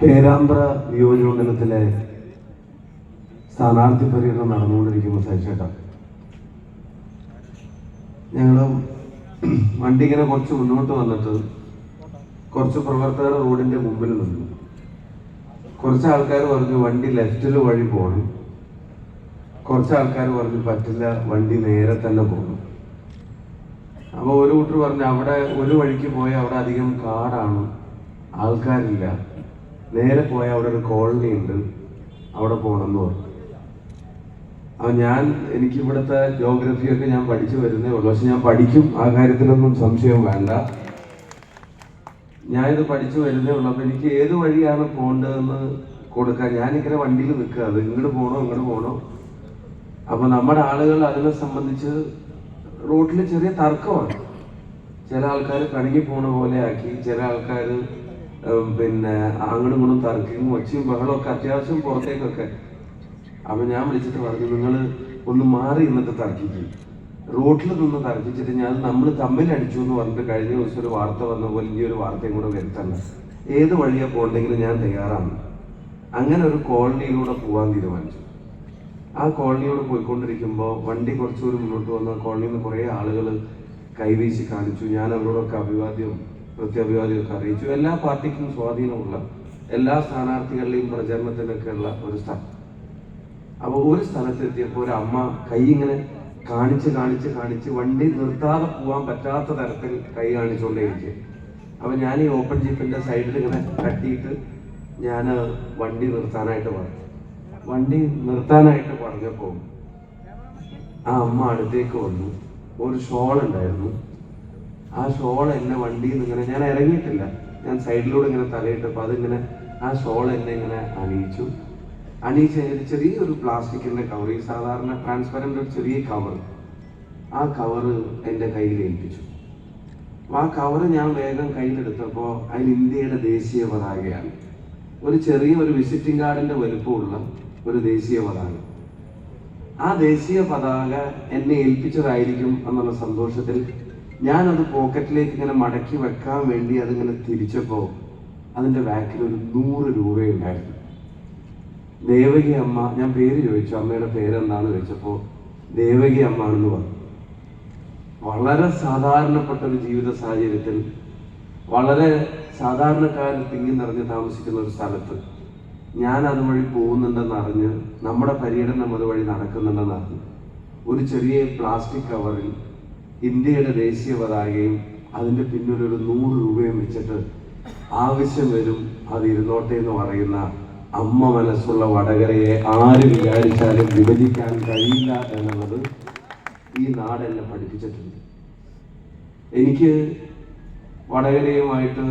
പേരാമ്പ്ര നിയോജകമണ്ഡലത്തിലെ സ്ഥാനാർത്ഥി പര്യടനം നടന്നുകൊണ്ടിരിക്കുന്ന സഹിച്ചേട്ടാ, ഞങ്ങൾ വണ്ടി ഇങ്ങനെ കുറച്ച് മുന്നോട്ട് വന്നിട്ട് കുറച്ച് പ്രവർത്തകർ റോഡിന്റെ മുമ്പിൽ നിന്നു. കുറച്ച് ആൾക്കാർ പറഞ്ഞു വണ്ടി ലെഫ്റ്റിൽ വഴി പോകണം, കുറച്ച് ആൾക്കാർ പറഞ്ഞു പറ്റില്ല, വണ്ടി നേരെ തന്നെ പോകണം. അപ്പോൾ ഒരു കൂട്ടർ പറഞ്ഞു അവിടെ ഒരു വഴിക്ക് പോയാൽ അവിടെ അധികം കാടാണ്, ആൾക്കാരില്ല, നേരെ പോയാൽ അവിടെ ഒരു കോളനി ഉണ്ട്, അവിടെ പോകണമെന്ന് പറഞ്ഞു. അപ്പോൾ എനിക്ക് ഇവിടുത്തെ ജോഗ്രഫിയൊക്കെ ഞാൻ പഠിച്ചു വരുന്നേ ഉള്ളൂ, പക്ഷെ ഞാൻ പഠിക്കും, ആ കാര്യത്തിലൊന്നും സംശയം വേണ്ട. ഞാനിത് പഠിച്ചു വരുന്നേ ഉള്ളൂ. അപ്പോൾ എനിക്ക് ഏത് വഴിയാണ് പോകേണ്ടതെന്ന് കൊടുക്കാൻ ഞാനിങ്ങനെ വണ്ടിയിൽ നിൽക്കുക, അത് ഇങ്ങോട്ട് പോകണോ. അപ്പോൾ നമ്മുടെ ആളുകൾ അതിനെ സംബന്ധിച്ച് റോഡിൽ ചെറിയ തർക്കമാണ്. ചില ആൾക്കാർ കണങ്ങി പോണ പോലെ ആക്കി, ചില ആൾക്കാർ പിന്നെ അങ്ങോട്ടും ഇങ്ങോട്ടും തർക്കിയും ഒച്ചയും ബഹളമൊക്കെ അത്യാവശ്യം പുറത്തേക്കൊക്കെ. അപ്പം ഞാൻ വിളിച്ചിട്ട് പറഞ്ഞു, നിങ്ങൾ ഒന്ന് മാറി ഇന്നത്തെ തർക്കിക്കും, റോഡിൽ നിന്ന് തർക്കിച്ചിട്ട് നമ്മൾ തമ്മിൽ അടിച്ചു എന്ന് പറഞ്ഞിട്ട് കഴിഞ്ഞ ദിവസം ഒരു വാർത്ത വന്ന പോലെ ഈ ഒരു വാർത്തയും കൂടെ വരുത്തണ്ട, ഏത് വഴിയാണ് പോകണ്ടെങ്കിലും ഞാൻ തയ്യാറാണ്. അങ്ങനെ ഒരു കോളനിയിലൂടെ പോകാൻ തീരുമാനിച്ചു. ആ കോളനിയോട് പോയിക്കൊണ്ടിരിക്കുമ്പോൾ വണ്ടി കുറച്ചുകൂടി മുന്നോട്ട് വന്ന കോളനിയിൽ നിന്ന് കുറേ ആളുകൾ കൈവീശി കാണിച്ചു. ഞാൻ അവരോടൊക്കെ പ്രത്യാഭിവാദ്യമൊക്കെ അറിയിച്ചു. എല്ലാ പാർട്ടിക്കും സ്വാധീനമുള്ള എല്ലാ സ്ഥാനാർത്ഥികളുടെയും പ്രചരണത്തിനൊക്കെ ഉള്ള ഒരു സ്ഥലം. അപ്പോൾ ഒരു സ്ഥലത്തെത്തിയപ്പോൾ ഒരു അമ്മ കൈ ഇങ്ങനെ കാണിച്ച് വണ്ടി നിർത്താതെ പോകാൻ പറ്റാത്ത തരത്തിൽ കൈ കാണിച്ചുകൊണ്ടേയിരിക്കും. അപ്പം ഞാൻ ഈ ഓപ്പൺ ജീപ്പിന്റെ സൈഡിൽ ഇങ്ങനെ തട്ടിയിട്ട് ഞാൻ വണ്ടി നിർത്താനായിട്ട് പറഞ്ഞപ്പോൾ ആ അമ്മ അടുത്തേക്ക് വന്നു. ഒരു ഷോൾ ഉണ്ടായിരുന്നു, ആ ഷോൾ എന്നെ വണ്ടിയിൽ നിന്ന് ഇങ്ങനെ, ഞാൻ ഇറങ്ങിയിട്ടില്ല, ഞാൻ സൈഡിലൂടെ ഇങ്ങനെ തലയിട്ടപ്പോൾ അതിങ്ങനെ ആ ഷോൾ എന്നെ ഇങ്ങനെ അണിയിച്ചു. ചെറിയൊരു പ്ലാസ്റ്റിക്കിന്റെ കവർ, ഈ സാധാരണ ട്രാൻസ്പെറന്റ് ഒരു ചെറിയ കവർ, ആ കവറ് എൻ്റെ കയ്യിൽ ഏൽപ്പിച്ചു. ആ കവറ് ഞാൻ വേഗം കയ്യിലെടുത്തപ്പോൾ അതിൽ ഇന്ത്യയുടെ ദേശീയ പതാകയാണ്. ഒരു വിസിറ്റിംഗ് കാർഡിന്റെ വലുപ്പമുള്ള ഒരു ദേശീയ പതാക. ആ ദേശീയ പതാക എന്നെ ഏൽപ്പിച്ചതായിരിക്കും എന്നുള്ള സന്തോഷത്തിൽ ഞാനത് പോക്കറ്റിലേക്ക് ഇങ്ങനെ മടക്കി വെക്കാൻ വേണ്ടി അതിങ്ങനെ തിരിച്ചപ്പോൾ അതിൻ്റെ ബാക്കിൽ ഒരു 100 രൂപയുണ്ടായിരുന്നു. ദേവകി അമ്മ, ഞാൻ പേര് ചോദിച്ചു, അമ്മയുടെ പേരെന്താണെന്ന് ചോദിച്ചപ്പോൾ ദേവകി അമ്മ എന്ന് പറഞ്ഞു. വളരെ സാധാരണപ്പെട്ട ഒരു ജീവിത സാഹചര്യത്തിൽ, വളരെ സാധാരണക്കാരിൽ തിങ്ങി നിറഞ്ഞ് താമസിക്കുന്ന ഒരു സ്ഥലത്ത് ഞാൻ അതുവഴി പോകുന്നുണ്ടെന്നറിഞ്ഞ്, നമ്മുടെ പര്യടനം അതുവഴി നടക്കുന്നുണ്ടെന്നറിഞ്ഞ് ഒരു ചെറിയ പ്ലാസ്റ്റിക് കവറിൽ ഇന്ത്യയുടെ ദേശീയ പതാകയും അതിൻ്റെ പിന്നിലൊരു 100 രൂപയും വെച്ചിട്ട് ആവശ്യം വരും അത് ഇരുന്നോട്ടെ എന്ന് പറയുന്ന അമ്മ മനസ്സുള്ള വടകരയെ ആര് വിചാരിച്ചാലും വിഭജിക്കാൻ കഴിയില്ല എന്നുള്ളത് ഈ നാട് എന്നെ പഠിപ്പിച്ചിട്ടുണ്ട്. എനിക്ക് വടകരയുമായിട്ട്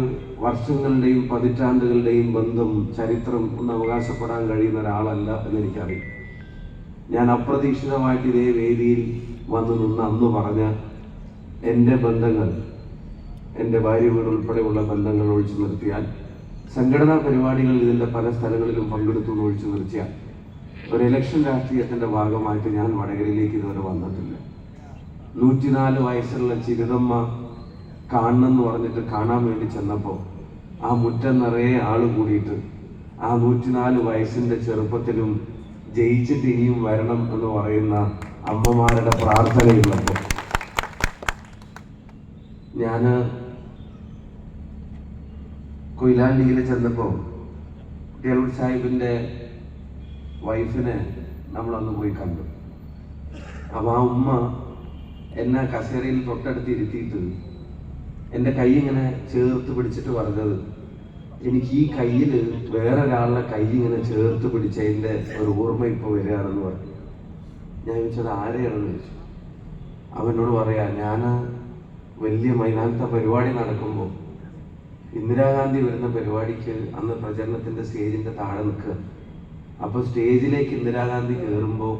വർഷങ്ങളുടെയും പതിറ്റാണ്ടുകളുടെയും ബന്ധം, ചരിത്രം ഒന്ന് അവകാശപ്പെടാൻ കഴിയുന്ന ഒരാളല്ല എന്നെനിക്കറിയാം. ഞാൻ അപ്രതീക്ഷിതമായിട്ട് ഇതേ വേദിയിൽ വന്നു നിന്ന് അന്ന് പറഞ്ഞ എൻ്റെ ബന്ധങ്ങൾ, എൻ്റെ ഭാര്യ വീട് ഉൾപ്പെടെയുള്ള ബന്ധങ്ങൾ ഒഴിച്ചു നിർത്തിയാൽ, സംഘടനാ പരിപാടികളിൽ ഇതിൻ്റെ പല സ്ഥലങ്ങളിലും പങ്കെടുത്തു എന്ന് ഒഴിച്ചു നിർത്തിയാൽ, ഒരു ഇലക്ഷൻ രാഷ്ട്രീയത്തിൻ്റെ ഭാഗമായിട്ട് ഞാൻ വടകരയിലേക്ക് ഇതുവരെ വന്നിട്ടില്ല. 104 വയസ്സുള്ള ചിരിതമ്മ കാണണമെന്ന് പറഞ്ഞിട്ട് കാണാൻ വേണ്ടി ചെന്നപ്പോൾ ആ മുറ്റം നിറയെ ആള് കൂടിയിട്ട് ആ 104 വയസ്സിൻ്റെ ചെറുപ്പത്തിലും ജയിച്ചിട്ട് ഇനിയും വരണം എന്ന് പറയുന്ന അമ്മമാരുടെ പ്രാർത്ഥനയുള്ളപ്പോൾ ഞാൻ കൊയിലാണ്ടിയിൽ ചെന്നപ്പോൾ കുട്ടികളൂർ സാഹിബിൻ്റെ വൈഫിനെ നമ്മളന്ന് പോയി കണ്ടു. അപ്പോൾ ആ ഉമ്മ എന്നെ കസേരയിൽ തൊട്ടടുത്ത് ഇരുത്തിയിട്ട് എൻ്റെ കൈ ഇങ്ങനെ ചേർത്ത് പിടിച്ചിട്ട് പറഞ്ഞത്, എനിക്ക് ഈ കയ്യിൽ വേറൊരാളുടെ കൈ ഇങ്ങനെ ചേർത്ത് പിടിച്ചതിൻ്റെ ഒരു ഓർമ്മ ഇപ്പോൾ വരികയാണെന്ന് പറഞ്ഞു. ഞാൻ ചോദിച്ചത് ആരെയാണെന്ന് ചോദിച്ചു. അവനോട് പറയാ, ഞാൻ വലിയ മൈതാനത്തെ പരിപാടി നടക്കുമ്പോൾ ഇന്ദിരാഗാന്ധി വരുന്ന പരിപാടിക്ക് അന്ന് പ്രചരണത്തിൻ്റെ സ്റ്റേജിൻ്റെ താഴെ നിൽക്കുക. അപ്പോൾ സ്റ്റേജിലേക്ക് ഇന്ദിരാഗാന്ധി കയറുമ്പോൾ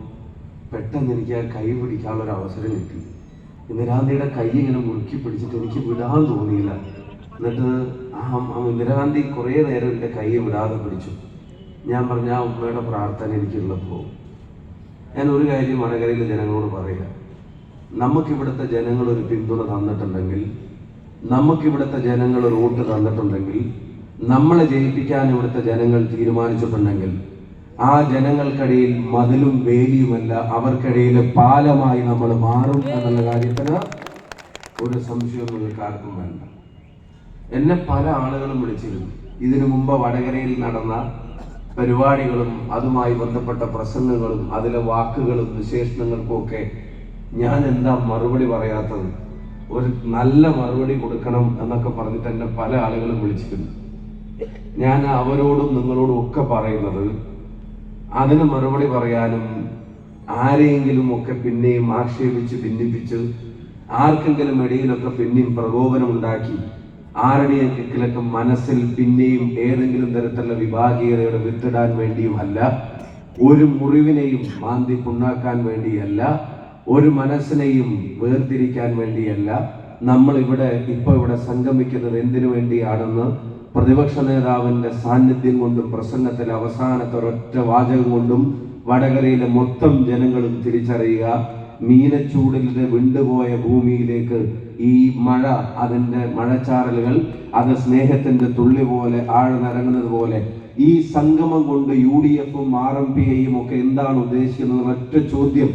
പെട്ടെന്ന് എനിക്ക് ആ കൈ പിടിക്കാനുള്ളൊരു അവസരം കിട്ടി. ഇന്ദിരാഗാന്ധിയുടെ കൈ ഇങ്ങനെ മുറുക്കി പിടിച്ചിട്ട് എനിക്ക് വിടാൻ തോന്നിയില്ല. എന്നിട്ട് ഇന്ദിരാഗാന്ധി കുറേ നേരം എൻ്റെ കൈ വിടാതെ പിടിച്ചു. ഞാൻ പറഞ്ഞ ആ ഉമ്മയുടെ പ്രാർത്ഥന എനിക്കുള്ളപ്പോൾ ഞാൻ ഒരു കാര്യം വടകരയിലെ ജനങ്ങളോട് പറയുക, നമുക്കിവിടുത്തെ ജനങ്ങൾ ഒരു പിന്തുണ തന്നിട്ടുണ്ടെങ്കിൽ, നമുക്കിവിടുത്തെ ജനങ്ങൾ ഒരു വോട്ട് തന്നിട്ടുണ്ടെങ്കിൽ, നമ്മളെ ജയിപ്പിക്കാൻ ഇവിടുത്തെ ജനങ്ങൾ തീരുമാനിച്ചിട്ടുണ്ടെങ്കിൽ, ആ ജനങ്ങൾക്കിടയിൽ മതിലും വേലിയുമല്ല, അവർക്കിടയിൽ പാലമായി നമ്മൾ മാറും എന്നുള്ള കാര്യത്തിന് ഒരു സംശയവും നിങ്ങൾക്ക് ആർക്കും വേണ്ട. എന്നെ പല ആളുകളും വിളിച്ചിരുന്നു. ഇതിനു മുമ്പ് വടകരയിൽ നടന്ന പരിപാടികളും അതുമായി ബന്ധപ്പെട്ട പ്രസംഗങ്ങളും അതിലെ വാക്കുകളും വിശേഷണങ്ങൾക്കും ഒക്കെ ഞാൻ എന്താ മറുപടി പറയാത്തത്, ഒരു നല്ല മറുപടി കൊടുക്കണം എന്നൊക്കെ പറഞ്ഞിട്ട് എന്നെ പല ആളുകളും വിളിച്ചിരുന്നു. ഞാൻ അവരോടും നിങ്ങളോടും ഒക്കെ പറയുന്നത്, അതിന് മറുപടി പറയാനും ആരെയെങ്കിലും ഒക്കെ പിന്നെയും ആക്ഷേപിച്ച് ഭിന്നിപ്പിച്ച് ആർക്കെങ്കിലും ഇടയിലൊക്കെ പിന്നെയും പ്രകോപനം ഉണ്ടാക്കി ആരുടെയൊക്കെ മനസ്സിൽ പിന്നെയും ഏതെങ്കിലും തരത്തിലുള്ള വിഭാഗീയതയുടെ വിത്തിടാൻ വേണ്ടിയുമല്ല, ഒരു മുറിവിനെയും മാന്തി പുണ്ണാക്കാൻ വേണ്ടിയല്ല, ഒരു മനസ്സിനെയും വേർതിരിക്കാൻ വേണ്ടിയല്ല നമ്മൾ ഇവിടെ സംഗമിക്കുന്നത് എന്തിനു വേണ്ടിയാണെന്ന് പ്രതിപക്ഷ നേതാവിന്റെ സാന്നിധ്യം കൊണ്ടും പ്രസംഗത്തിലെ അവസാനത്തെ ഒരൊറ്റ വാചകം കൊണ്ടും വടകരയിലെ മൊത്തം ജനങ്ങളും തിരിച്ചറിയുക. മീനച്ചൂടിലെ വിണ്ടുപോയ ഭൂമിയിലേക്ക് ഈ മഴ, അതിൻ്റെ മഴച്ചാറലുകൾ, അത് സ്നേഹത്തിന്റെ തുള്ളി പോലെ ആഴ്ന്നിറങ്ങുന്നത് പോലെ ഈ സംഗമം കൊണ്ട് UDF-ഉം RMPയും ഒക്കെ എന്താണ് ഉദ്ദേശിക്കുന്നത് ഒരൊറ്റ ചോദ്യം,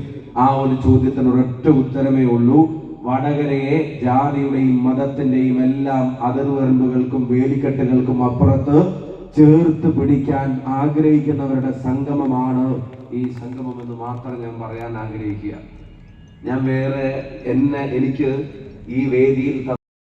ആ ഒരു ചോദ്യത്തിന് ഒരൊറ്റ ഉത്തരമേ ഉള്ളൂ. വടകരയെ ജാതിയുടെയും മതത്തിന്റെയും എല്ലാം അതിർവരമ്പുകൾക്കും വേലിക്കെട്ടുകൾക്കും അപ്പുറത്ത് ചേർത്ത് പിടിക്കാൻ ആഗ്രഹിക്കുന്നവരുടെ സംഗമമാണ് ഈ സംഗമം എന്ന് മാത്രം ഞാൻ പറയാൻ ആഗ്രഹിക്കുക. ഞാൻ എനിക്ക് ഈ വേദിയിൽ